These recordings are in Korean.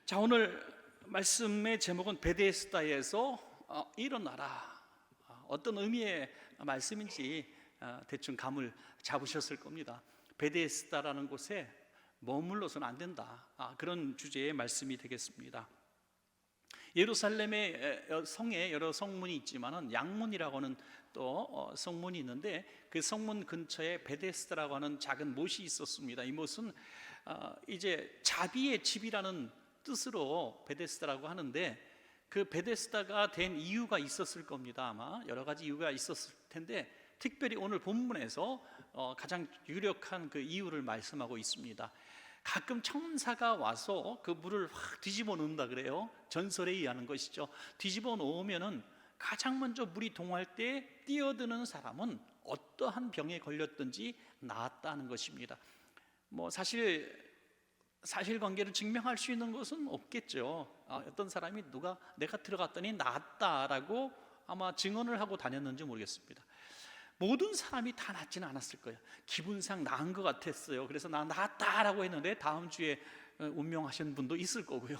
자, 오늘 말씀의 제목은 베데스다에서 일어나라. 어떤 의미의 말씀인지 대충 감을 잡으셨을 겁니다. 베데스다라는 곳에 머물러서는 안 된다, 그런 주제의 말씀이 되겠습니다. 예루살렘의 성에 여러 성문이 있지만은 양문이라고 하는 또 성문이 있는데, 그 성문 근처에 베데스다라고 하는 작은 못이 있었습니다. 이 못은 이제 자비의 집이라는 뜻으로 베데스다라고 하는데, 그 베데스다가 된 이유가 있었을 겁니다. 아마 여러 가지 이유가 있었을 텐데, 특별히 오늘 본문에서 가장 유력한 그 이유를 말씀하고 있습니다. 가끔 천사가 와서 그 물을 확 뒤집어 놓는다 그래요. 전설에 의하는 것이죠. 뒤집어 놓으면은 가장 먼저 물이 동할 때 뛰어드는 사람은 어떠한 병에 걸렸든지 나았다는 것입니다. 뭐 사실관계를 증명할 수 있는 것은 없겠죠. 어떤 사람이 내가 들어갔더니 나았다라고 아마 증언을 하고 다녔는지 모르겠습니다. 모든 사람이 다 낫지는 않았을 거예요. 기분상 나은 것 같았어요. 그래서 나 나았다라고 했는데 다음 주에 운명하신 분도 있을 거고요.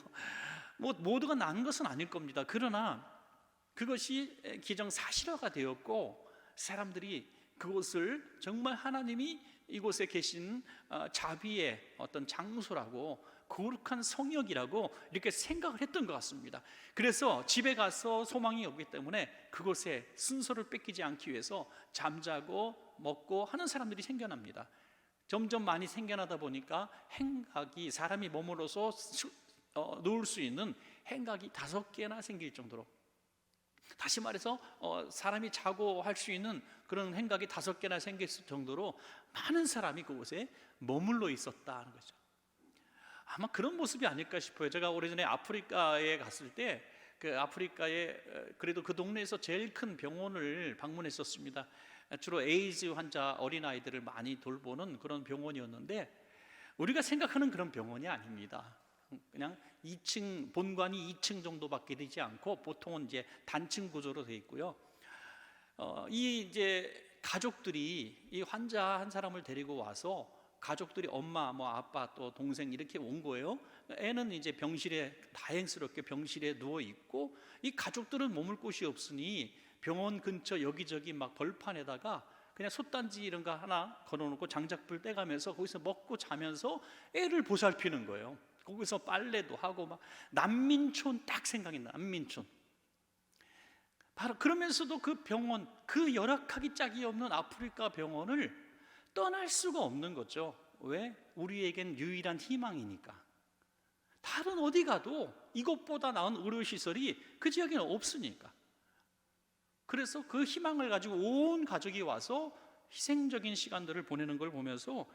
모두가 나은 것은 아닐 겁니다. 그러나 그것이 기정사실화가 되었고, 사람들이 그곳을 정말 하나님이 이곳에 계신 자비의 어떤 장소라고, 거룩한 성역이라고 이렇게 생각을 했던 것 같습니다. 그래서 집에 가서 소망이 없기 때문에 그곳에 순서를 뺏기지 않기 위해서 잠자고 먹고 하는 사람들이 생겨납니다. 점점 많이 생겨나다 보니까 행각이, 사람이 머물러서 누울 수 있는 행각이 5개나 생길 정도로, 다시 말해서 사람이 자고 할 수 있는 그런 행각이 5개나 생겼을 정도로 많은 사람이 그곳에 머물러 있었다는 거죠. 아마 그런 모습이 아닐까 싶어요. 제가 오래전에 아프리카에 갔을 때, 그 아프리카에 그래도 그 동네에서 제일 큰 병원을 방문했었습니다. 주로 에이즈 환자 어린아이들을 많이 돌보는 그런 병원이었는데, 우리가 생각하는 그런 병원이 아닙니다. 그냥 2층, 본관이 2층 정도밖에 되지 않고 보통은 이제 단층 구조로 되어 있고요. 이 이제 가족들이 이 환자 한 사람을 데리고 와서, 가족들이 엄마, 아빠, 또 동생 이렇게 온 거예요. 애는 이제 다행스럽게 병실에 누워 있고, 이 가족들은 머물 곳이 없으니 병원 근처 여기저기 막 벌판에다가 그냥 솥단지 이런 거 하나 걸어놓고 장작불 떼가면서 거기서 먹고 자면서 애를 보살피는 거예요. 거기서 빨래도 하고 막, 난민촌 딱 생각이 나. 난민촌. 바로 그러면서도 그 병원, 그 열악하기 짝이 없는 아프리카 병원을 떠날 수가 없는 거죠. 왜? 우리에겐 유일한 희망이니까. 다른 어디 가도 이것보다 나은 의료시설이 그 지역에는 없으니까. 그래서 그 희망을 가지고 온 가족이 와서 희생적인 시간들을 보내는 걸 보면서,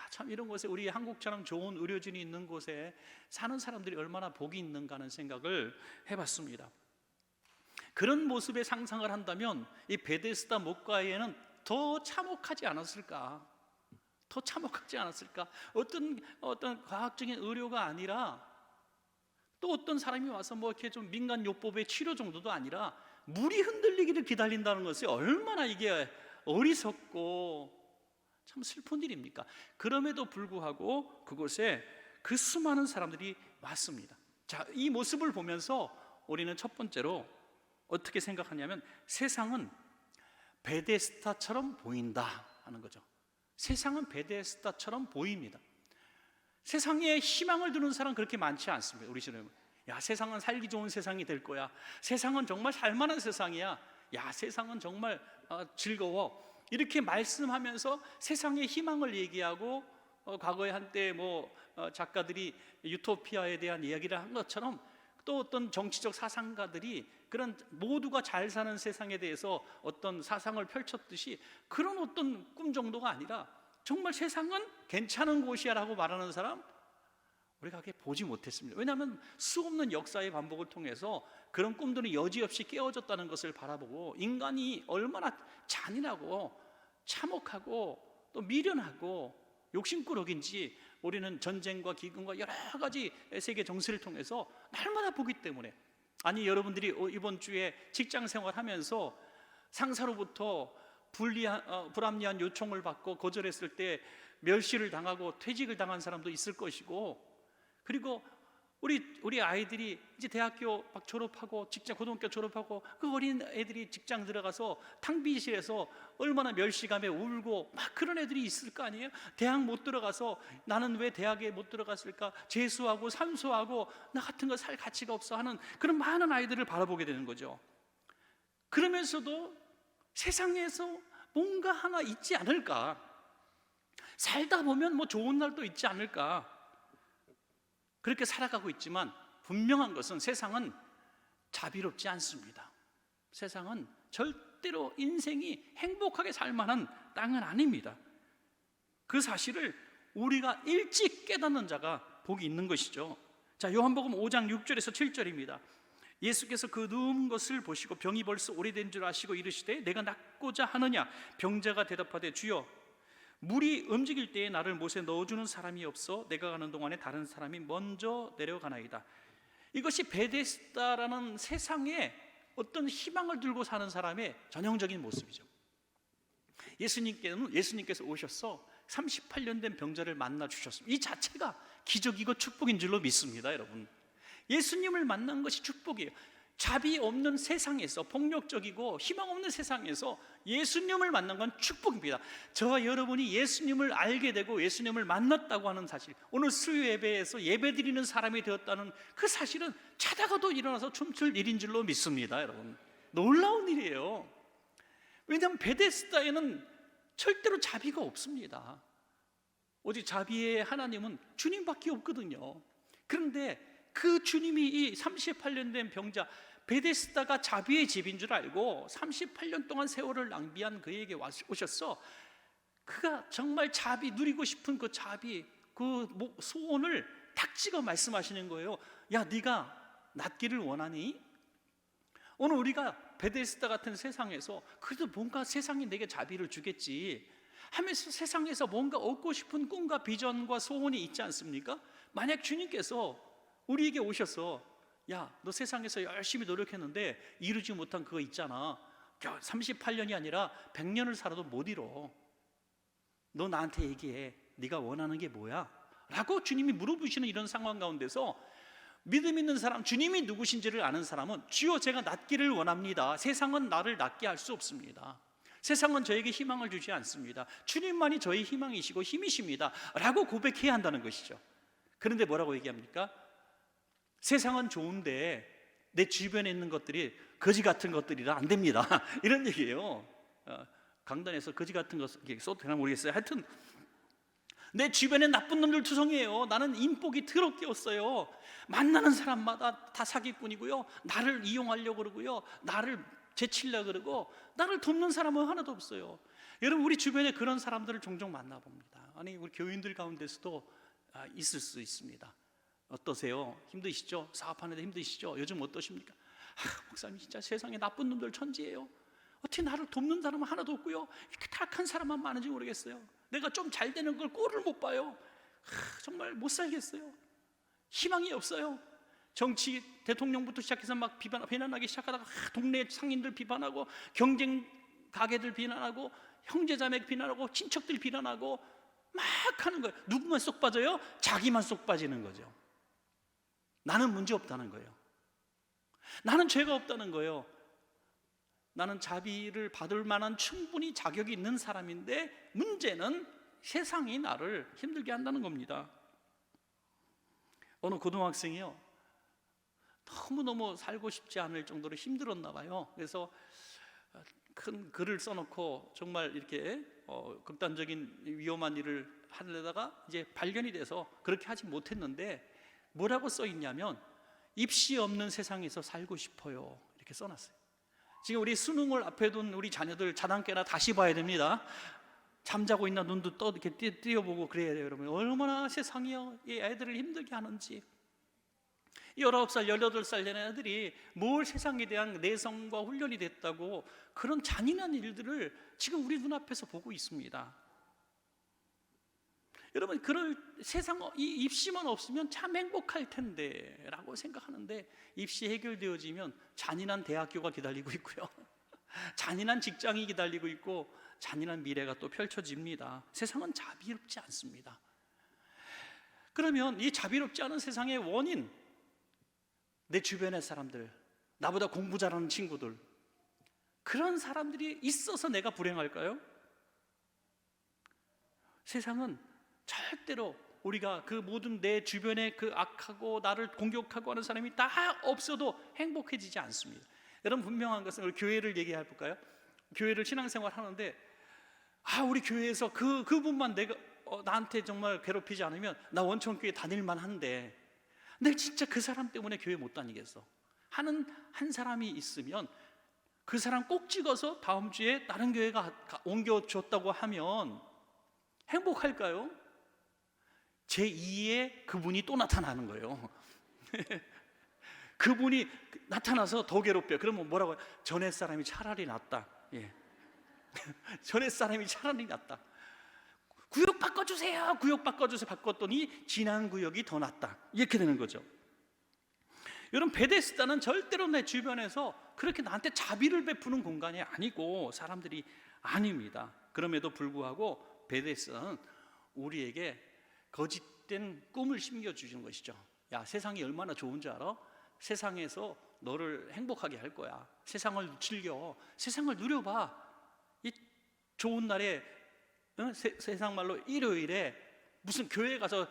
참 이런 곳에, 우리 한국처럼 좋은 의료진이 있는 곳에 사는 사람들이 얼마나 복이 있는가 하는 생각을 해봤습니다. 그런 모습의 상상을 한다면 이 베데스다 못가에는 더 참혹하지 않았을까? 더 참혹하지 않았을까? 어떤 과학적인 의료가 아니라, 또 어떤 사람이 와서 이렇게 좀 민간요법의 치료 정도도 아니라 물이 흔들리기를 기다린다는 것이 얼마나 이게 어리석고 참 슬픈 일입니까? 그럼에도 불구하고 그곳에 그 수많은 사람들이 왔습니다. 자, 이 모습을 보면서 우리는 첫 번째로 어떻게 생각하냐면, 세상은 베데스다처럼 보인다 하는 거죠. 세상은 베데스다처럼 보입니다. 세상에 희망을 두는 사람은 그렇게 많지 않습니다. 우리 시대는 세상은 살기 좋은 세상이 될 거야. 세상은 정말 살만한 세상이야. 세상은 정말 즐거워. 이렇게 말씀하면서 세상의 희망을 얘기하고, 과거에 한때 작가들이 유토피아에 대한 이야기를 한 것처럼, 또 어떤 정치적 사상가들이 그런 모두가 잘 사는 세상에 대해서 어떤 사상을 펼쳤듯이, 그런 어떤 꿈 정도가 아니라 정말 세상은 괜찮은 곳이야 라고 말하는 사람, 우리가 그렇게 보지 못했습니다. 왜냐하면 수없는 역사의 반복을 통해서 그런 꿈들이 여지없이 깨어졌다는 것을 바라보고, 인간이 얼마나 잔인하고 참혹하고 또 미련하고 욕심꾸러기인지 우리는 전쟁과 기근과 여러 가지 세계 정세를 통해서 날마다 보기 때문에, 아니 여러분들이 이번 주에 직장 생활하면서 상사로부터 불합리한 요청을 받고 거절했을 때 멸시를 당하고 퇴직을 당한 사람도 있을 것이고, 그리고 우리 아이들이 이제 대학교 막 졸업하고 직장 고등학교 졸업하고 그 어린 애들이 직장 들어가서 탕비실에서 얼마나 멸시감에 울고 막 그런 애들이 있을 거 아니에요? 대학 못 들어가서 나는 왜 대학에 못 들어갔을까? 재수하고 삼수하고 나 같은 거 살 가치가 없어 하는 그런 많은 아이들을 바라보게 되는 거죠. 그러면서도 세상에서 뭔가 하나 있지 않을까? 살다 보면 뭐 좋은 날도 있지 않을까? 그렇게 살아가고 있지만 분명한 것은 세상은 자비롭지 않습니다. 세상은 절대로 인생이 행복하게 살 만한 땅은 아닙니다. 그 사실을 우리가 일찍 깨닫는 자가 복이 있는 것이죠. 자, 요한복음 5장 6절에서 7절입니다. 예수께서 그 누운 것을 보시고 병이 벌써 오래된 줄 아시고 이르시되 내가 낫고자 하느냐? 병자가 대답하되 주여 물이 움직일 때에 나를 못에 넣어주는 사람이 없어 내가 가는 동안에 다른 사람이 먼저 내려가나이다. 이것이 베데스다라는 세상에 어떤 희망을 들고 사는 사람의 전형적인 모습이죠. 예수님께서 오셔서 38년 된 병자를 만나 주셨습니다. 이 자체가 기적이고 축복인 줄로 믿습니다. 여러분, 예수님을 만난 것이 축복이에요. 자비 없는 세상에서, 폭력적이고 희망 없는 세상에서 예수님을 만난 건 축복입니다. 저와 여러분이 예수님을 알게 되고 예수님을 만났다고 하는 사실, 오늘 수요 예배에서 예배드리는 사람이 되었다는 그 사실은 자다가도 일어나서 춤출 일인 줄로 믿습니다. 여러분, 놀라운 일이에요. 왜냐하면 베데스다에는 절대로 자비가 없습니다. 오직 자비의 하나님은 주님밖에 없거든요. 그런데 그 주님이 이 38년 된 병자, 베데스다가 자비의 집인 줄 알고 38년 동안 세월을 낭비한 그에게 오셨어. 그가 정말 자비, 누리고 싶은 그 자비, 그 소원을 탁 찍어 말씀하시는 거예요. 야, 네가 낫기를 원하니? 오늘 우리가 베데스다 같은 세상에서 그래도 뭔가 세상이 내게 자비를 주겠지 하면서 세상에서 뭔가 얻고 싶은 꿈과 비전과 소원이 있지 않습니까? 만약 주님께서 우리에게 오셔서 야, 너 세상에서 열심히 노력했는데 이루지 못한 그거 있잖아. 38년이 아니라 100년을 살아도 못 이뤄. 너 나한테 얘기해. 네가 원하는 게 뭐야? 라고 주님이 물어보시는 이런 상황 가운데서 믿음 있는 사람, 주님이 누구신지를 아는 사람은 주여 제가 낫기를 원합니다. 세상은 나를 낫게 할 수 없습니다. 세상은 저에게 희망을 주지 않습니다. 주님만이 저의 희망이시고 힘이십니다. 라고 고백해야 한다는 것이죠. 그런데 뭐라고 얘기합니까? 세상은 좋은데 내 주변에 있는 것들이 거지 같은 것들이라 안 됩니다. 이런 얘기예요. 강단에서 거지 같은 것 써도 되나 모르겠어요. 하여튼 내 주변에 나쁜 놈들 투성이에요. 나는 인복이 더럽게 없어요. 만나는 사람마다 다 사기꾼이고요, 나를 이용하려고 그러고요, 나를 제치려고 그러고, 나를 돕는 사람은 하나도 없어요. 여러분, 우리 주변에 그런 사람들을 종종 만나봅니다. 아니, 우리 교인들 가운데서도 있을 수 있습니다. 어떠세요? 힘드시죠? 사업하는데 힘드시죠? 요즘 어떠십니까? 목사님 진짜 세상에 나쁜 놈들 천지예요. 어떻게 나를 돕는 사람은 하나도 없고요, 이렇게 타락한 사람만 많은지 모르겠어요. 내가 좀 잘 되는 걸 꼴을 못 봐요. 정말 못 살겠어요. 희망이 없어요. 정치 대통령부터 시작해서 막 비난하기 시작하다가 동네 상인들 비판하고, 경쟁 가게들 비난하고, 형제자매 비난하고, 친척들 비난하고 막 하는 거예요. 누구만 쏙 빠져요? 자기만 쏙 빠지는 거죠. 나는 문제 없다는 거예요. 나는 죄가 없다는 거예요. 나는 자비를 받을 만한 충분히 자격이 있는 사람인데 문제는 세상이 나를 힘들게 한다는 겁니다. 어느 고등학생이요, 너무너무 살고 싶지 않을 정도로 힘들었나 봐요. 그래서 큰 글을 써놓고 정말 이렇게 극단적인 위험한 일을 하려다가 이제 발견이 돼서 그렇게 하지 못했는데, 뭐라고 써 있냐면 입시 없는 세상에서 살고 싶어요, 이렇게 써놨어요. 지금 우리 수능을 앞에 둔 우리 자녀들 자단깨나 다시 봐야 됩니다. 잠자고 있나 눈도 떠 이렇게 띄어보고 그래야 돼요. 여러분, 얼마나 세상이요 이 애들을 힘들게 하는지. 19살, 18살 된 애들이 뭘 세상에 대한 내성과 훈련이 됐다고 그런 잔인한 일들을 지금 우리 눈앞에서 보고 있습니다. 여러분, 그럴 세상, 이 입시만 없으면 참 행복할 텐데 라고 생각하는데, 입시 해결되어지면 잔인한 대학교가 기다리고 있고요, 잔인한 직장이 기다리고 있고, 잔인한 미래가 또 펼쳐집니다. 세상은 자비롭지 않습니다. 그러면 이 자비롭지 않은 세상의 원인, 내 주변의 사람들, 나보다 공부 잘하는 친구들, 그런 사람들이 있어서 내가 불행할까요? 세상은 절대로 우리가 그 모든 내 주변에 그 악하고 나를 공격하고 하는 사람이 다 없어도 행복해지지 않습니다. 여러분, 분명한 것은 우리 교회를 얘기해 볼까요? 교회를 신앙생활 하는데 우리 교회에서 그분만 내가 나한테 정말 괴롭히지 않으면 나 원천교회 다닐만 한데 내가 진짜 그 사람 때문에 교회 못 다니겠어 하는 한 사람이 있으면 그 사람 꼭 찍어서 다음 주에 다른 교회가 옮겨줬다고 하면 행복할까요? 제2의 그분이 또 나타나는 거예요. 그분이 나타나서 더 괴롭혀요. 그러면 뭐라고 해요? 전에 사람이 차라리 낫다. 예. 전에 사람이 차라리 낫다. 구역 바꿔주세요. 구역 바꿔주세요. 바꿨더니 지난 구역이 더 낫다. 이렇게 되는 거죠. 여러분, 베데스다는 절대로 내 주변에서 그렇게 나한테 자비를 베푸는 공간이 아니고 사람들이 아닙니다. 그럼에도 불구하고 베데스다는 우리에게 거짓된 꿈을 심겨주는 것이죠. 야, 세상이 얼마나 좋은 줄 알아? 세상에서 너를 행복하게 할 거야. 세상을 즐겨. 세상을 누려봐. 이 좋은 날에 세상 말로 일요일에 무슨 교회 가서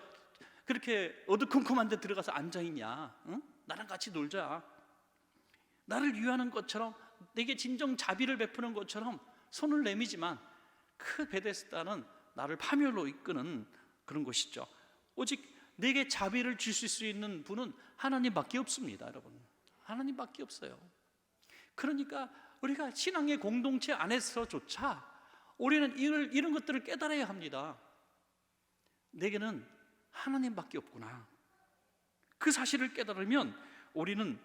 그렇게 어두컴컴한 데 들어가서 앉아있냐? 응? 나랑 같이 놀자. 나를 위하는 것처럼, 내게 진정 자비를 베푸는 것처럼 손을 내미지만 그 베데스다는 나를 파멸로 이끄는 그런 것이죠. 오직 내게 자비를 주실 수 있는 분은 하나님밖에 없습니다. 여러분, 하나님밖에 없어요. 그러니까 우리가 신앙의 공동체 안에서조차 우리는 이런 것들을 깨달아야 합니다. 내게는 하나님밖에 없구나. 그 사실을 깨달으면 우리는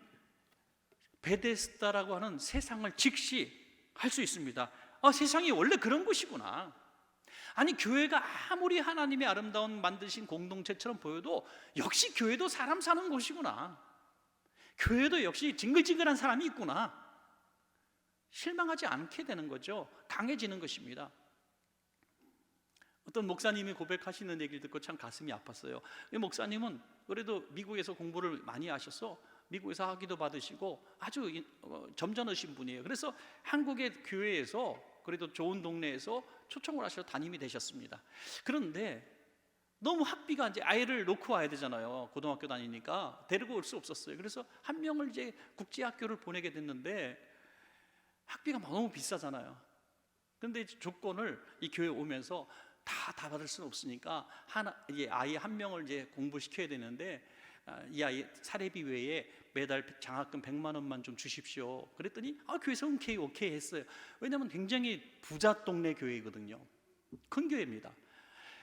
베데스다라고 하는 세상을 직시할 수 있습니다. 세상이 원래 그런 곳이구나. 아니, 교회가 아무리 하나님의 아름다운 만드신 공동체처럼 보여도 역시 교회도 사람 사는 곳이구나. 교회도 역시 징글징글한 사람이 있구나. 실망하지 않게 되는 거죠. 강해지는 것입니다. 어떤 목사님이 고백하시는 얘기를 듣고 참 가슴이 아팠어요. 이 목사님은 그래도 미국에서 공부를 많이 하셔서 미국에서 학위도 받으시고 아주 점잖으신 분이에요. 그래서 한국의 교회에서 그래도 좋은 동네에서 초청을 하셔서 담임이 되셨습니다. 그런데 너무 학비가 이제 아이를 놓고 와야 되잖아요. 고등학교 다니니까 데리고 올 수 없었어요. 그래서 한 명을 이제 국제학교를 보내게 됐는데 학비가 너무 비싸잖아요. 그런데 조건을 이 교회 오면서 다 받을 수는 없으니까 이제 아이 한 명을 이제 공부시켜야 되는데 이 아이 사례비 외에 매달 장학금 100만 원만 좀 주십시오. 그랬더니 교회에서 오케이 했어요. 왜냐하면 굉장히 부자 동네 교회거든요. 큰 교회입니다.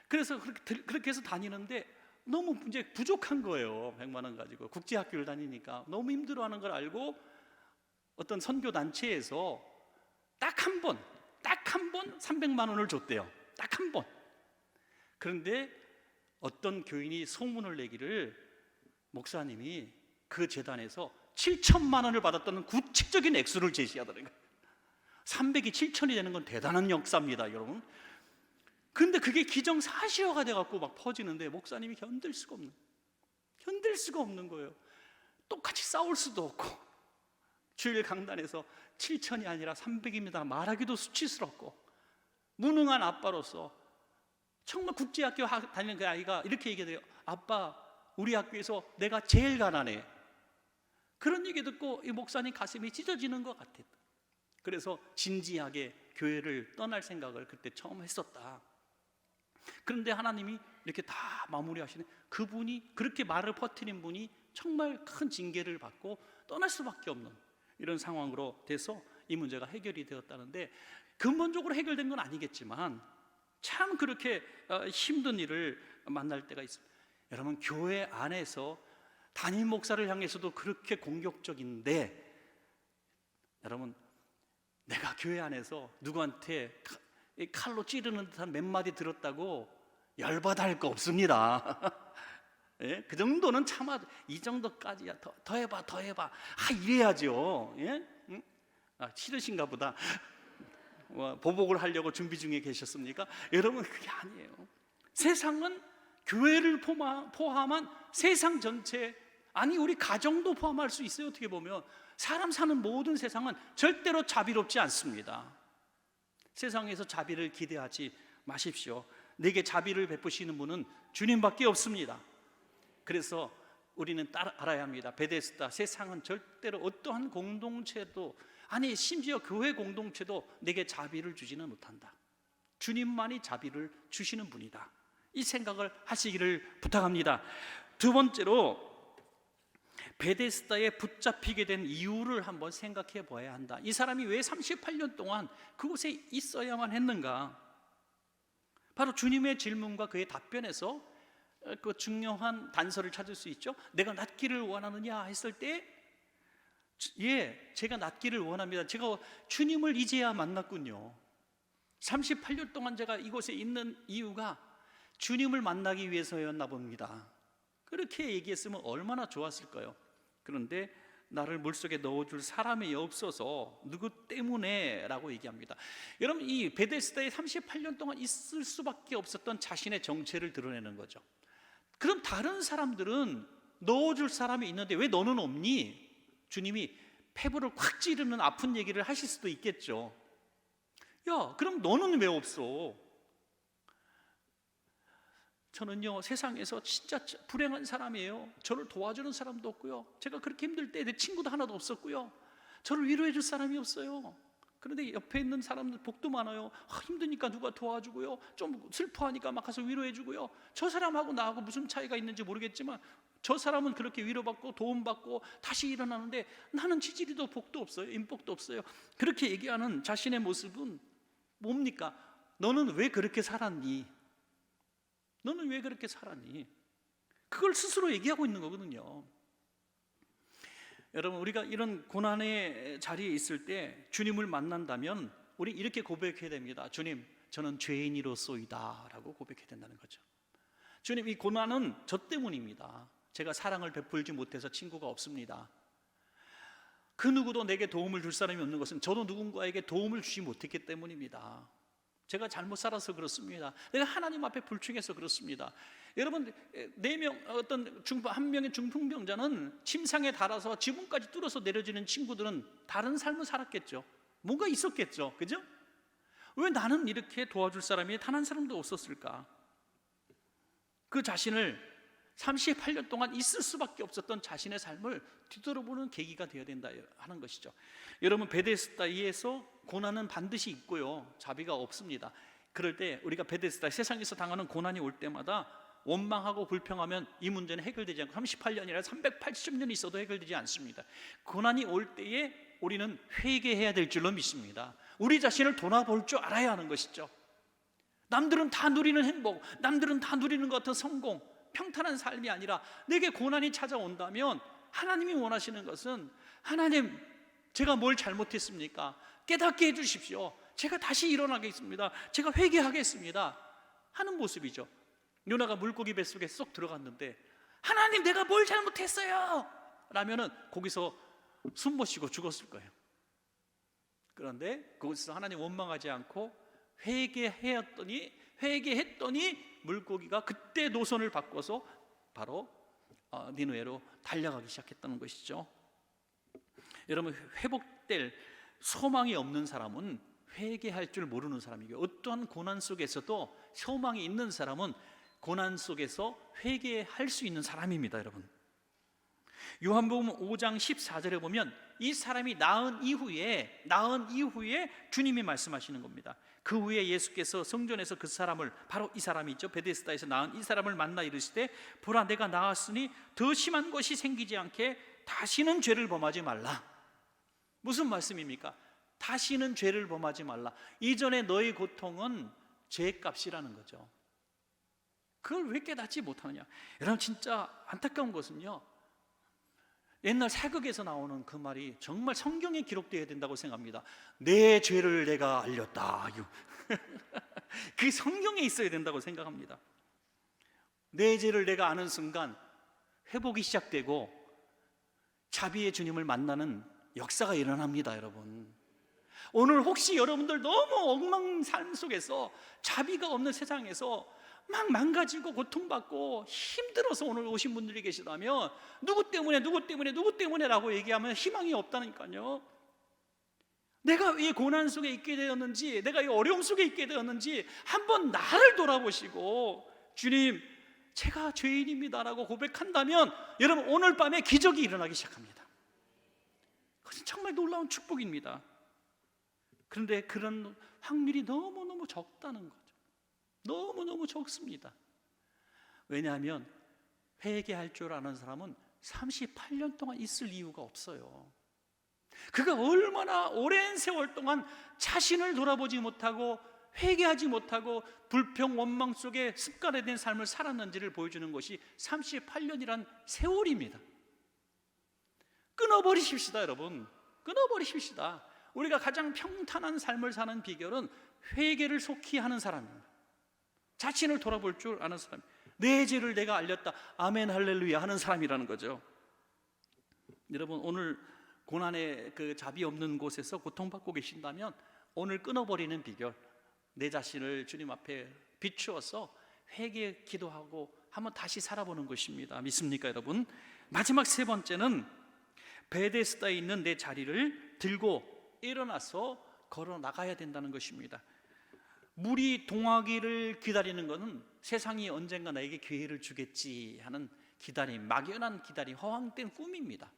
그래서 그렇게 해서 다니는데 너무 이제 부족한 거예요. 100만 원 가지고 국제학교를 다니니까 너무 힘들어하는 걸 알고 어떤 선교 단체에서 딱 한 번 300만 원을 줬대요. 딱 한 번. 그런데 어떤 교인이 소문을 내기를 목사님이 그 재단에서 7천만 원을 받았다는 구체적인 액수를 제시하더라고요. 300이 7천이 되는 건 대단한 역사입니다, 여러분. 근데 그게 기정사실화가 돼갖고 막 퍼지는데 목사님이 견딜 수가 없는 거예요. 똑같이 싸울 수도 없고 주일 강단에서 7천이 아니라 300입니다 말하기도 수치스럽고 무능한 아빠로서 정말 국제학교 다니는 그 아이가 이렇게 얘기해요. 아빠, 우리 학교에서 내가 제일 가난해. 그런 얘기 듣고 이 목사님 가슴이 찢어지는 것 같았다. 그래서 진지하게 교회를 떠날 생각을 그때 처음 했었다. 그런데 하나님이 이렇게 다 마무리하시는, 그분이 그렇게 말을 퍼뜨린 분이 정말 큰 징계를 받고 떠날 수밖에 없는 이런 상황으로 돼서 이 문제가 해결이 되었다는데, 근본적으로 해결된 건 아니겠지만 참 그렇게 힘든 일을 만날 때가 있습니다. 여러분, 교회 안에서 담임 목사를 향해서도 그렇게 공격적인데, 여러분, 내가 교회 안에서 누구한테 칼로 찌르는 듯한 몇 마디 들었다고 열받아 할 거 없습니다. 예? 그 정도는 참아, 이 정도까지야. 더 해봐. 이래야죠. 예? 응? 싫으신가 보다. 보복을 하려고 준비 중에 계셨습니까? 여러분, 그게 아니에요. 세상은 교회를 포함한 세상 전체 아니 우리 가정도 포함할 수 있어요. 어떻게 보면 사람 사는 모든 세상은 절대로 자비롭지 않습니다. 세상에서 자비를 기대하지 마십시오. 내게 자비를 베푸시는 분은 주님밖에 없습니다. 그래서 우리는 알아야 합니다. 베데스다, 세상은 절대로 어떠한 공동체도, 아니 심지어 교회 공동체도 내게 자비를 주지는 못한다. 주님만이 자비를 주시는 분이다. 이 생각을 하시기를 부탁합니다. 두 번째로 베데스다에 붙잡히게 된 이유를 한번 생각해 보아야 한다. 이 사람이 왜 38년 동안 그곳에 있어야만 했는가? 바로 주님의 질문과 그의 답변에서 그 중요한 단서를 찾을 수 있죠. 내가 낫기를 원하느냐 했을 때, 예, 제가 낫기를 원합니다. 제가 주님을 이제야 만났군요. 38년 동안 제가 이곳에 있는 이유가 주님을 만나기 위해서였나 봅니다. 그렇게 얘기했으면 얼마나 좋았을까요? 그런데 나를 물속에 넣어줄 사람이 없어서 누구 때문에 라고 얘기합니다. 여러분, 이 베데스다에 38년 동안 있을 수밖에 없었던 자신의 정체를 드러내는 거죠. 그럼 다른 사람들은 넣어줄 사람이 있는데 왜 너는 없니? 주님이 폐부를 콱 찌르는 아픈 얘기를 하실 수도 있겠죠. 야, 그럼 너는 왜 없어? 저는요, 세상에서 진짜 불행한 사람이에요. 저를 도와주는 사람도 없고요, 제가 그렇게 힘들 때 내 친구도 하나도 없었고요, 저를 위로해 줄 사람이 없어요. 그런데 옆에 있는 사람들 복도 많아요. 힘드니까 누가 도와주고요, 좀 슬퍼하니까 막 가서 위로해 주고요. 저 사람하고 나하고 무슨 차이가 있는지 모르겠지만 저 사람은 그렇게 위로받고 도움받고 다시 일어나는데 나는 지지리도 복도 없어요, 인복도 없어요. 그렇게 얘기하는 자신의 모습은 뭡니까? 너는 왜 그렇게 살았니? 너는 왜 그렇게 살았니? 그걸 스스로 얘기하고 있는 거거든요. 여러분, 우리가 이런 고난의 자리에 있을 때 주님을 만난다면 우리 이렇게 고백해야 됩니다. 주님, 저는 죄인이로소이다 라고 고백해야 된다는 거죠. 주님, 이 고난은 저 때문입니다. 제가 사랑을 베풀지 못해서 친구가 없습니다. 그 누구도 내게 도움을 줄 사람이 없는 것은 저도 누군가에게 도움을 주지 못했기 때문입니다. 제가 잘못 살아서 그렇습니다. 내가 하나님 앞에 불충해서 그렇습니다. 여러분, 한 명의 중풍병자는 침상에 달아서 지붕까지 뚫어서 내려지는 친구들은 다른 삶을 살았겠죠. 뭔가 있었겠죠. 그죠? 왜 나는 이렇게 도와줄 사람이 단 한 사람도 없었을까? 그 자신을 38년 동안 있을 수밖에 없었던 자신의 삶을 뒤돌아보는 계기가 되어야 된다 하는 것이죠. 여러분, 베데스다에서 고난은 반드시 있고요, 자비가 없습니다. 그럴 때 우리가 베데스다, 세상에서 당하는 고난이 올 때마다 원망하고 불평하면 이 문제는 해결되지 않고 38년이나 380년이 있어도 해결되지 않습니다. 고난이 올 때에 우리는 회개해야 될 줄로 믿습니다. 우리 자신을 돌아볼 줄 알아야 하는 것이죠. 남들은 다 누리는 행복, 남들은 다 누리는 것 같은 성공, 평탄한 삶이 아니라 내게 고난이 찾아온다면 하나님이 원하시는 것은, 하나님, 제가 뭘 잘못했습니까? 깨닫게 해주십시오. 제가 다시 일어나겠습니다. 제가 회개하겠습니다 하는 모습이죠. 요나가 물고기 뱃속에 쏙 들어갔는데 하나님, 내가 뭘 잘못했어요? 라면은 거기서 숨 못 쉬고 죽었을 거예요. 그런데 거기서 하나님 원망하지 않고 회개했더니 물고기가 그때 노선을 바꿔서 바로 니느웨로 달려가기 시작했다는 것이죠. 여러분, 회복될 소망이 없는 사람은 회개할 줄 모르는 사람이고, 어떠한 고난 속에서도 소망이 있는 사람은 고난 속에서 회개할 수 있는 사람입니다. 여러분, 요한복음 5장 14절에 보면 이 사람이 나은 이후에 주님이 말씀하시는 겁니다. 그 후에 예수께서 성전에서 그 사람을, 바로 이 사람이 있죠, 베데스다에서 낳은 이 사람을 만나 이르시되, 보라, 내가 낳았으니 더 심한 것이 생기지 않게 다시는 죄를 범하지 말라. 무슨 말씀입니까? 다시는 죄를 범하지 말라. 이전에 너의 고통은 죄값이라는 거죠. 그걸 왜 깨닫지 못하느냐? 여러분, 진짜 안타까운 것은요, 옛날 사극에서 나오는 그 말이 정말 성경에 기록되어야 된다고 생각합니다. 내 죄를 내가 알렸다. 그게 성경에 있어야 된다고 생각합니다. 내 죄를 내가 아는 순간 회복이 시작되고 자비의 주님을 만나는 역사가 일어납니다. 여러분, 오늘 혹시 여러분들 너무 엉망 삶 속에서, 자비가 없는 세상에서 막 망가지고 고통받고 힘들어서 오늘 오신 분들이 계시다면 누구 때문에 라고 얘기하면 희망이 없다니까요. 내가 이 고난 속에 있게 되었는지, 내가 이 어려움 속에 있게 되었는지 한번 나를 돌아보시고 주님, 제가 죄인입니다라고 고백한다면 여러분, 오늘 밤에 기적이 일어나기 시작합니다. 그것은 정말 놀라운 축복입니다. 그런데 그런 확률이 너무너무 적다는 거죠. 너무너무 적습니다. 왜냐하면 회개할 줄 아는 사람은 38년 동안 있을 이유가 없어요. 그가 얼마나 오랜 세월 동안 자신을 돌아보지 못하고 회개하지 못하고 불평 원망 속에 습관화된 삶을 살았는지를 보여주는 것이 38년이란 세월입니다. 끊어버리십시다, 여러분. 끊어버리십시다. 우리가 가장 평탄한 삶을 사는 비결은 회개를 속히 하는 사람입니다. 자신을 돌아볼 줄 아는 사람, 내 죄를 내가 알렸다, 아멘 할렐루야 하는 사람이라는 거죠. 여러분, 오늘 고난의 그 자비 없는 곳에서 고통받고 계신다면 오늘 끊어버리는 비결, 내 자신을 주님 앞에 비추어서 회개 기도하고 한번 다시 살아보는 것입니다. 믿습니까, 여러분? 마지막 세 번째는 베데스다에 있는 내 자리를 들고 일어나서 걸어 나가야 된다는 것입니다. 물이 동하기를 기다리는 것은 세상이 언젠가 나에게 기회를 주겠지 하는 기다림, 막연한 기다림, 허황된 꿈입니다.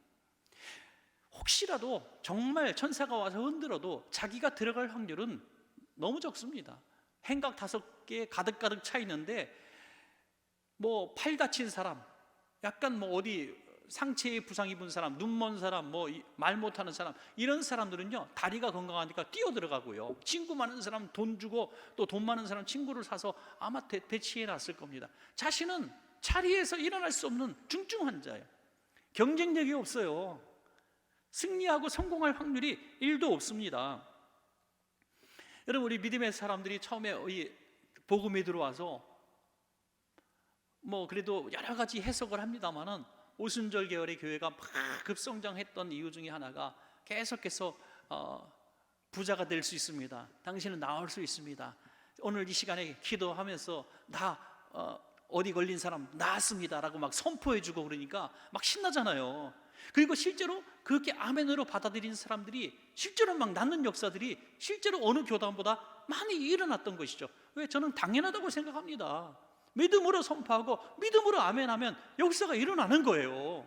혹시라도 정말 천사가 와서 흔들어도 자기가 들어갈 확률은 너무 적습니다. 행각 5개 가득가득 차 있는데 뭐 팔 다친 사람, 약간 뭐 어디 상체에 부상 입은 사람, 눈먼 사람, 뭐 말 못하는 사람, 이런 사람들은요 다리가 건강하니까 뛰어 들어가고요, 친구 많은 사람 돈 주고 또 돈 많은 사람 친구를 사서 아마 대치해 놨을 겁니다. 자신은 자리에서 일어날 수 없는 중증 환자예요. 경쟁력이 없어요. 승리하고 성공할 확률이 1도 없습니다. 여러분, 우리 믿음의 사람들이 처음에 이 복음에 들어와서 뭐 그래도 여러 가지 해석을 합니다만은 오순절 계열의 교회가 막 급성장했던 이유 중에 하나가 계속해서 부자가 될 수 있습니다, 당신은 나을 수 있습니다, 오늘 이 시간에 기도하면서 어디 걸린 사람 나았습니다 라고 막 선포해주고 그러니까 막 신나잖아요. 그리고 실제로 그렇게 아멘으로 받아들인 사람들이 실제로 막 낫는 역사들이 실제로 어느 교단보다 많이 일어났던 것이죠. 왜? 저는 당연하다고 생각합니다. 믿음으로 선포하고 믿음으로 아멘하면 역사가 일어나는 거예요.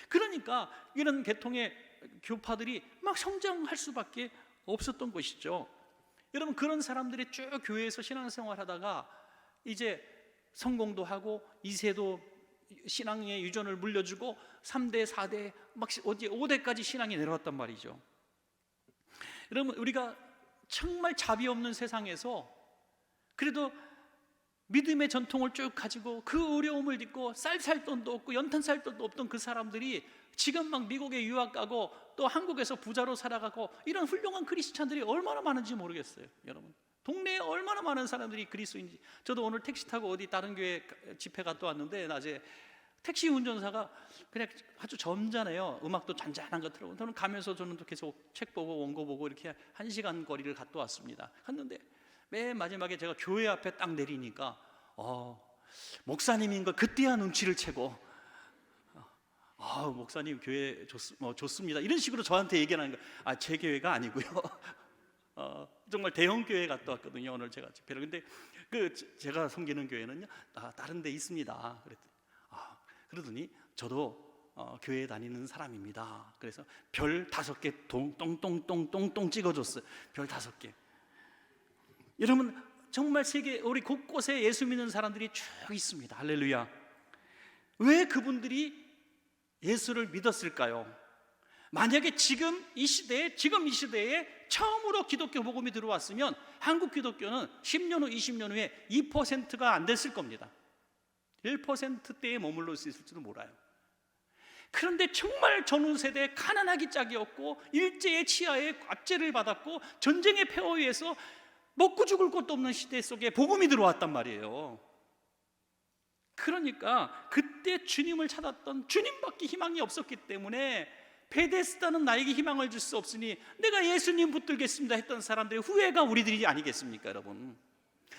그러니까 이런 계통의 교파들이 막 성장할 수밖에 없었던 것이죠. 여러분, 그런 사람들이 쭉 교회에서 신앙생활 하다가 이제 성공도 하고 2세도 신앙의 유전을 물려주고 3대, 4대, 막 어디 5대까지 신앙이 내려왔단 말이죠. 여러분, 우리가 정말 자비 없는 세상에서 그래도 믿음의 전통을 쭉 가지고 그 어려움을 딛고 쌀 살 돈도 없고 연탄 살 돈도 없던 그 사람들이 지금 막 미국에 유학 가고 또 한국에서 부자로 살아가고 이런 훌륭한 크리스찬들이 얼마나 많은지 모르겠어요. 여러분, 동네에 얼마나 많은 사람들이 그리스도인지. 저도 오늘 택시 타고 어디 다른 교회 집회 갔다 왔는데 낮에 택시 운전사가 그냥 아주 점잖아요. 음악도 잔잔한 거 틀고. 저는 가면서 저는 또 계속 책 보고 원고 보고 이렇게 1시간 거리를 갔다 왔습니다. 갔는데 맨 마지막에 제가 교회 앞에 딱 내리니까 목사님인 걸 그때야 눈치를 채고 목사님 교회 좋습니다 이런 식으로 저한테 얘기하는 거예요. 제 교회가 아니고요. 정말 대형 교회 갔다 왔거든요, 오늘 제가 집회를. 근데 제가 섬기는 교회는요 다른 데 있습니다. 그러더니 저도 교회 다니는 사람입니다. 그래서 별 5개 똥똥똥똥똥 찍어줬어요. 별 5개. 여러분, 정말 세계 우리 곳곳에 예수 믿는 사람들이 쭉 있습니다. 할렐루야. 왜 그분들이 예수를 믿었을까요? 만약에 지금 이 시대에 처음으로 기독교 복음이 들어왔으면 한국 기독교는 10년 후 20년 후에 2%가 안 됐을 겁니다. 1%대에 머물러 있을지도 몰라요. 그런데 정말 전후 세대에 가난하기 짝이 없고 일제의 치하에 압제를 받았고 전쟁의 폐허에 의해서 먹고 죽을 것도 없는 시대 속에 복음이 들어왔단 말이에요. 그러니까 그때 주님을 찾았던, 주님밖에 희망이 없었기 때문에 베데스다는 나에게 희망을 줄 수 없으니 내가 예수님 붙들겠습니다 했던 사람들의 후회가 우리들이 아니겠습니까, 여러분?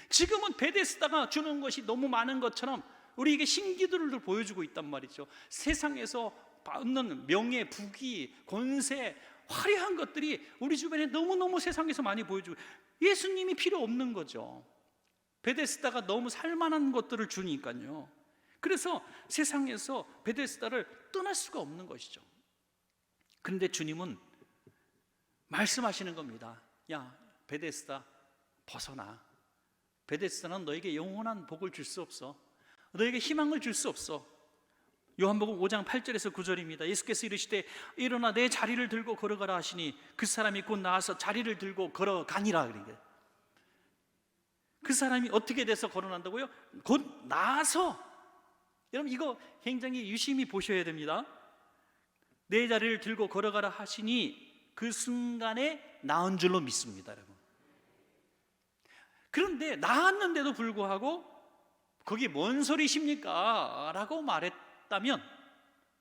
지금은 베데스다가 주는 것이 너무 많은 것처럼 우리에게 신기들을 보여주고 있단 말이죠. 세상에서 받는 명예, 부귀, 권세, 화려한 것들이 우리 주변에 너무너무 세상에서 많이 보여주고, 예수님이 필요 없는 거죠. 베데스다가 너무 살만한 것들을 주니까요. 그래서 세상에서 베데스다를 떠날 수가 없는 것이죠. 그런데 주님은 말씀하시는 겁니다. 야, 베데스다 벗어나. 베데스다는 너에게 영원한 복을 줄 수 없어. 너에게 희망을 줄 수 없어. 요한복음 5장 8절에서 9절입니다. 예수께서 이르시되 일어나 내 자리를 들고 걸어가라 하시니 그 사람이 곧 나와서 자리를 들고 걸어가니라. 그러니까 그 사람이 어떻게 돼서 걸어난다고요? 곧 나아서. 여러분, 이거 굉장히 유심히 보셔야 됩니다. 내 자리를 들고 걸어가라 하시니 그 순간에 나은 줄로 믿습니다, 여러분. 그런데 나았는데도 불구하고 거기 뭔 소리십니까? 라고 말했다면,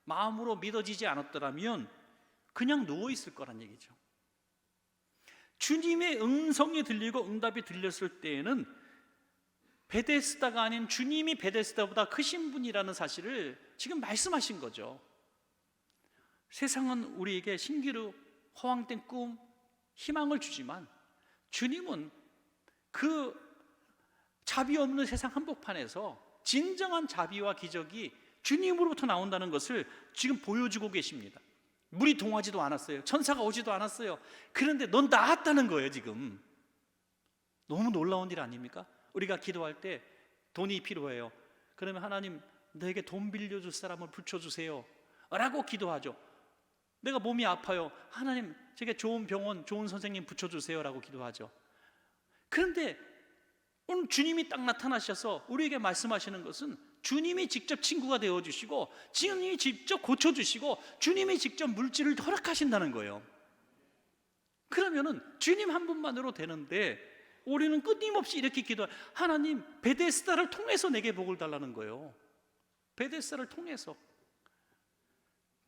마음으로 믿어지지 않았더라면 그냥 누워있을 거란 얘기죠. 주님의 음성이 들리고 응답이 들렸을 때에는 베데스다가 아닌 주님이 베데스다보다 크신 분이라는 사실을 지금 말씀하신 거죠. 세상은 우리에게 신기루, 허황된 꿈, 희망을 주지만 주님은 그 자비 없는 세상 한복판에서 진정한 자비와 기적이 주님으로부터 나온다는 것을 지금 보여주고 계십니다. 물이 동하지도 않았어요. 천사가 오지도 않았어요. 그런데 넌 나았다는 거예요, 지금. 너무 놀라운 일 아닙니까? 우리가 기도할 때 돈이 필요해요. 그러면 하나님, 내게 돈 빌려줄 사람을 붙여주세요 라고 기도하죠. 내가 몸이 아파요. 하나님, 제게 좋은 병원, 좋은 선생님 붙여주세요 라고 기도하죠. 그런데 오늘 주님이 딱 나타나셔서 우리에게 말씀하시는 것은 주님이 직접 친구가 되어주시고, 주님이 직접 고쳐주시고, 주님이 직접 물질을 허락하신다는 거예요. 그러면은 주님 한 분만으로 되는데 우리는 끊임없이 이렇게 기도해. 하나님, 베데스다를 통해서 내게 복을 달라는 거예요. 베데스다를 통해서.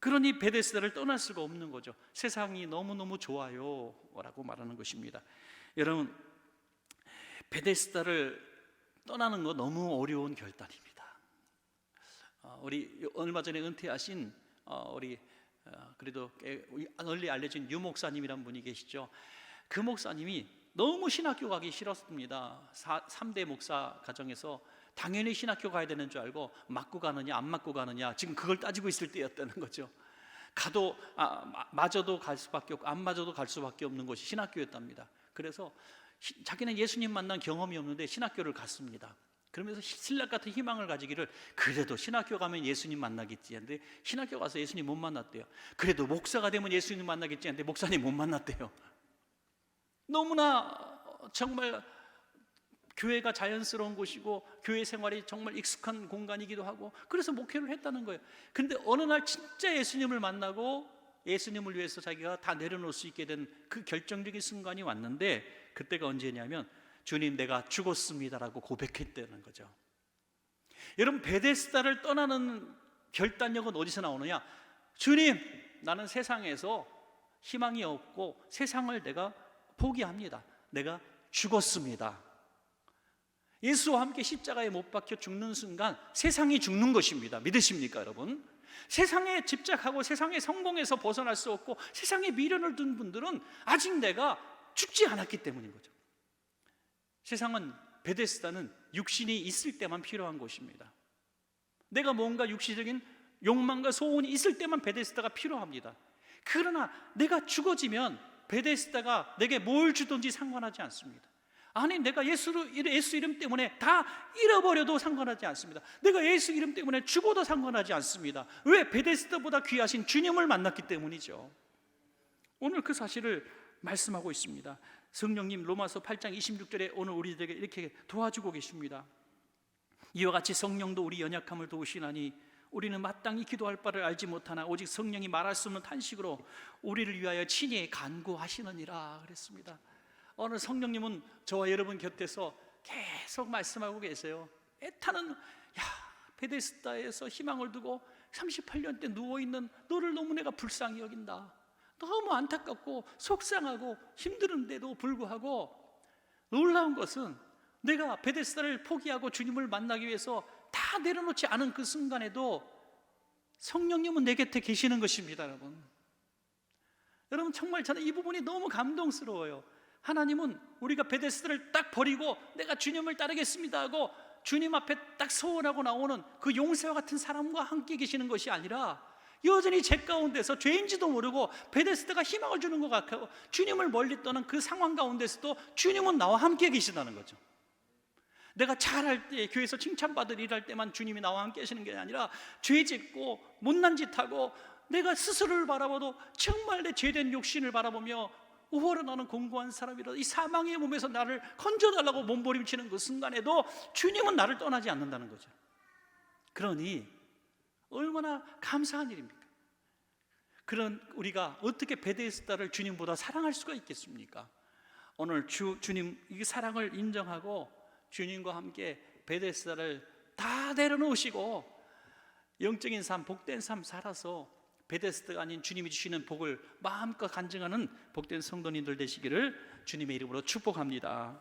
그러니 베데스다를 떠날 수가 없는 거죠. 세상이 너무너무 좋아요 라고 말하는 것입니다. 여러분, 베데스다를 떠나는 거 너무 어려운 결단입니다. 우리 얼마 전에 은퇴하신 우리 그래도 널리 알려진 유 목사님이란 분이 계시죠. 그 목사님이 너무 신학교 가기 싫었습니다. 3대 목사 가정에서 당연히 신학교 가야 되는 줄 알고 맞고 가느냐 안 맞고 가느냐, 지금 그걸 따지고 있을 때였다는 거죠. 가도 맞아도 갈 수밖에 없고 안 맞아도 갈 수밖에 없는 것이 신학교였답니다. 그래서 자기는 예수님 만난 경험이 없는데 신학교를 갔습니다. 그러면서 신락 같은 희망을 가지기를, 그래도 신학교 가면 예수님 만나겠지 했는데 신학교 가서 예수님 못 만났대요. 그래도 목사가 되면 예수님 만나겠지 했는데 목사님 못 만났대요. 너무나 정말 교회가 자연스러운 곳이고 교회 생활이 정말 익숙한 공간이기도 하고, 그래서 목회를 했다는 거예요. 근데 어느 날 진짜 예수님을 만나고 예수님을 위해서 자기가 다 내려놓을 수 있게 된 그 결정적인 순간이 왔는데, 그때가 언제냐면 주님, 내가 죽었습니다라고 고백했다는 거죠. 여러분, 베데스다를 떠나는 결단력은 어디서 나오느냐? 주님, 나는 세상에서 희망이 없고 세상을 내가 포기합니다. 내가 죽었습니다. 예수와 함께 십자가에 못 박혀 죽는 순간 세상이 죽는 것입니다. 믿으십니까, 여러분? 세상에 집착하고 세상에 성공해서 벗어날 수 없고 세상에 미련을 둔 분들은 아직 내가 죽지 않았기 때문인 거죠. 세상은, 베데스다는 육신이 있을 때만 필요한 곳입니다. 내가 뭔가 육신적인 욕망과 소원이 있을 때만 베데스다가 필요합니다. 그러나 내가 죽어지면 베데스다가 내게 뭘 주든지 상관하지 않습니다. 아니, 내가 예수 이름 때문에 다 잃어버려도 상관하지 않습니다. 내가 예수 이름 때문에 죽어도 상관하지 않습니다. 왜? 베데스다보다 귀하신 주님을 만났기 때문이죠. 오늘 그 사실을 말씀하고 있습니다. 성령님 로마서 8장 26절에 오늘 우리들에게 이렇게 도와주고 계십니다. 이와 같이 성령도 우리 연약함을 도우시나니 우리는 마땅히 기도할 바를 알지 못하나 오직 성령이 말할 수 없는 탄식으로 우리를 위하여 친히 간구하시느니라 그랬습니다. 오늘 성령님은 저와 여러분 곁에서 계속 말씀하고 계세요. 애타는, 베데스다에서 희망을 두고 38년째 누워있는 너를 너무 내가 불쌍히 여긴다. 너무 안타깝고 속상하고 힘든데도 불구하고 놀라운 것은 내가 베데스다를 포기하고 주님을 만나기 위해서 다 내려놓지 않은 그 순간에도 성령님은 내 곁에 계시는 것입니다. 여러분 정말 저는 이 부분이 너무 감동스러워요. 하나님은 우리가 베데스다를 딱 버리고 내가 주님을 따르겠습니다 하고 주님 앞에 딱 소원하고 나오는 그 용사와 같은 사람과 함께 계시는 것이 아니라 여전히 죄 가운데서 죄인지도 모르고 베데스다가 희망을 주는 것 같고 주님을 멀리 떠난 그 상황 가운데서도 주님은 나와 함께 계시다는 거죠. 내가 잘할 때, 교회에서 칭찬받을 일할 때만 주님이 나와 함께 하시는 게 아니라 죄 짓고 못난 짓 하고 내가 스스로를 바라봐도 정말 내 죄된 욕심을 바라보며 우월하는 공고한 사람이라 이 사망의 몸에서 나를 건져달라고 몸부림치는 그 순간에도 주님은 나를 떠나지 않는다는 거죠. 그러니 얼마나 감사한 일입니까? 그런 우리가 어떻게 베데스다를 주님보다 사랑할 수가 있겠습니까? 오늘 주님 이 사랑을 인정하고 주님과 함께 베데스다를 다 내려놓으시고 영적인 삶, 복된 삶 살아서 베데스다가 아닌 주님이 주시는 복을 마음껏 간증하는 복된 성도님들 되시기를 주님의 이름으로 축복합니다.